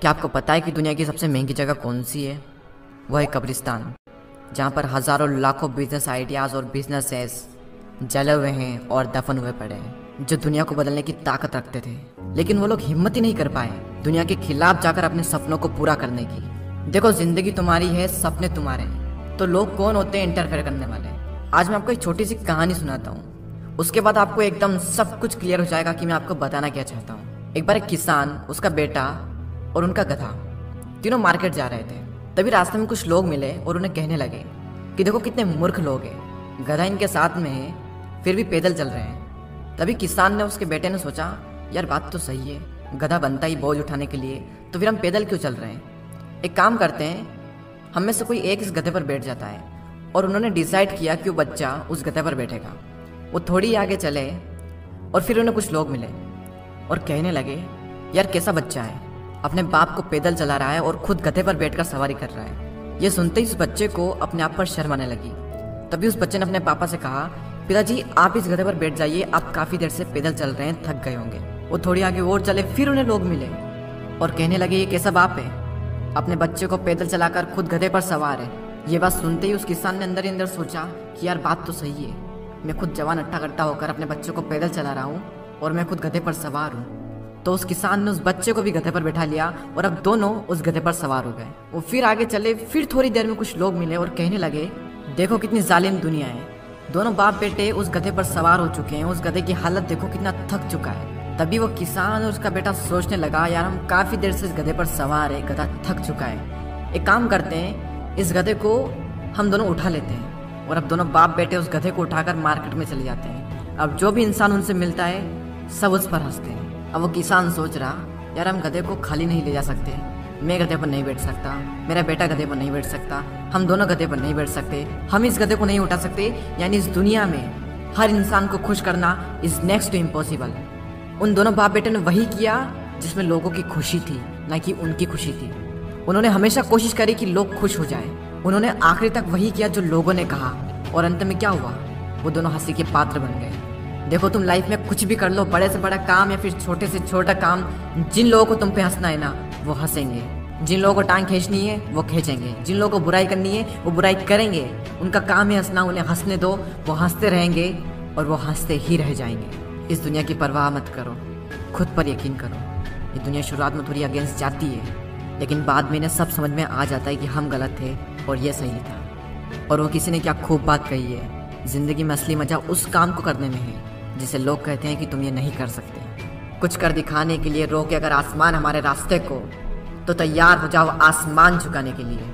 क्या आपको पता है कि दुनिया की सबसे महंगी जगह कौन सी है? वह है कब्रिस्तान, जहाँ पर हज़ारों लाखों बिजनेस आइडियाज़ और बिजनेसेस जले हुए हैं और दफन हुए पड़े हैं, जो दुनिया को बदलने की ताकत रखते थे। लेकिन वो लोग हिम्मत ही नहीं कर पाए दुनिया के खिलाफ जाकर अपने सपनों को पूरा करने की। देखो, जिंदगी तुम्हारी है, सपने तुम्हारे हैं, तो लोग कौन होते हैं इंटरफेयर करने वाले? आज मैं आपको एक छोटी सी कहानी सुनाता हूँ, उसके बाद आपको एकदम सब कुछ क्लियर हो जाएगा कि मैं आपको बताना क्या चाहता हूँ। एक बार एक किसान, उसका बेटा और उनका गधा तीनों मार्केट जा रहे थे। तभी रास्ते में कुछ लोग मिले और उन्हें कहने लगे कि देखो कितने मूर्ख लोग हैं, गधा इनके साथ में है फिर भी पैदल चल रहे हैं। तभी किसान ने, उसके बेटे ने सोचा, यार बात तो सही है, गधा बनता ही बोझ उठाने के लिए, तो फिर हम पैदल क्यों चल रहे हैं? एक काम करते हैं, हम में से कोई एक इस गधे पर बैठ जाता है। और उन्होंने डिसाइड किया कि वो बच्चा उस गधे पर बैठेगा। वो थोड़ी आगे चले और फिर उन्हें कुछ लोग मिले और कहने लगे, यार कैसा बच्चा है, अपने बाप को पैदल चला रहा है और खुद गधे पर बैठकर सवारी कर रहा है। ये सुनते ही उस बच्चे को अपने आप पर शर्म आने लगी। तभी उस बच्चे ने अपने पापा से कहा, पिताजी आप इस गधे पर बैठ जाइए, आप काफ़ी देर से पैदल चल रहे हैं, थक गए होंगे। वो थोड़ी आगे और चले, फिर उन्हें लोग मिले और कहने लगे, ये कैसा बाप है, अपने बच्चे को पैदल चलाकर खुद गधे पर सवार है। ये बात सुनते ही उस किसान ने अंदर ही अंदर सोचा कि यार बात तो सही है, मैं खुद जवान अट्टा कट्टा होकर अपने बच्चे को पैदल चला रहा हूँ और मैं खुद गधे पर सवार हूँ। तो उस किसान ने उस बच्चे को भी गधे पर बैठा लिया और अब दोनों उस गधे पर सवार हो गए। वो फिर आगे चले, फिर थोड़ी देर में कुछ लोग मिले और कहने लगे, देखो कितनी जालिम दुनिया है, दोनों बाप बेटे उस गधे पर सवार हो चुके हैं, उस गधे की हालत देखो कितना थक चुका है। तभी वो किसान और उसका बेटा सोचने लगा, यार हम काफ़ी देर से इस गधे पर सवार है, गधा थक चुका है, एक काम करते हैं, इस गधे को हम दोनों उठा लेते हैं। और अब दोनों बाप बेटे उस गधे को उठाकर मार्केट में चले जाते हैं। अब जो भी इंसान उनसे मिलता है सब उस पर हंसते हैं। अब वो किसान सोच रहा, यार हम गधे को खाली नहीं ले जा सकते, मैं गधे पर नहीं बैठ सकता, मेरा बेटा गधे पर नहीं बैठ सकता, हम दोनों गधे पर नहीं बैठ सकते, हम इस गधे को नहीं उठा सकते, यानी इस दुनिया में हर इंसान को खुश करना इज नेक्स्ट टू इम्पॉसिबल। उन दोनों बाप बेटे ने वही किया जिसमें लोगों की खुशी थी, ना कि उनकी खुशी थी। उन्होंने हमेशा कोशिश करी कि लोग खुश हो जाए, उन्होंने आखिरी तक वही किया जो लोगों ने कहा। और अंत में क्या हुआ, वो दोनों हंसी के पात्र बन गए। देखो, तुम लाइफ में कुछ भी कर लो, बड़े से बड़ा काम या फिर छोटे से छोटा काम, जिन लोगों को तुम पे हंसना है ना, वो हंसेंगे, जिन लोगों को टांग खींचनी है वो खींचेंगे, जिन लोगों को बुराई करनी है वो बुराई करेंगे। उनका काम है हंसना, उन्हें हंसने दो, वो हंसते रहेंगे और वो हंसते ही रह जाएंगे। इस दुनिया की परवाह मत करो, खुद पर यकीन करो। ये दुनिया शुरुआत में थोड़ी अगेंस्ट जाती है, लेकिन बाद में इन्हें सब समझ में आ जाता है कि हम गलत थे और ये सही था। और वो किसी ने क्या खूब बात कही है, जिंदगी में असली मजा उस काम को करने में है जिसे लोग कहते हैं कि तुम ये नहीं कर सकते। कुछ कर दिखाने के लिए रोके अगर आसमान हमारे रास्ते को, तो तैयार हो जाओ आसमान झुकाने के लिए।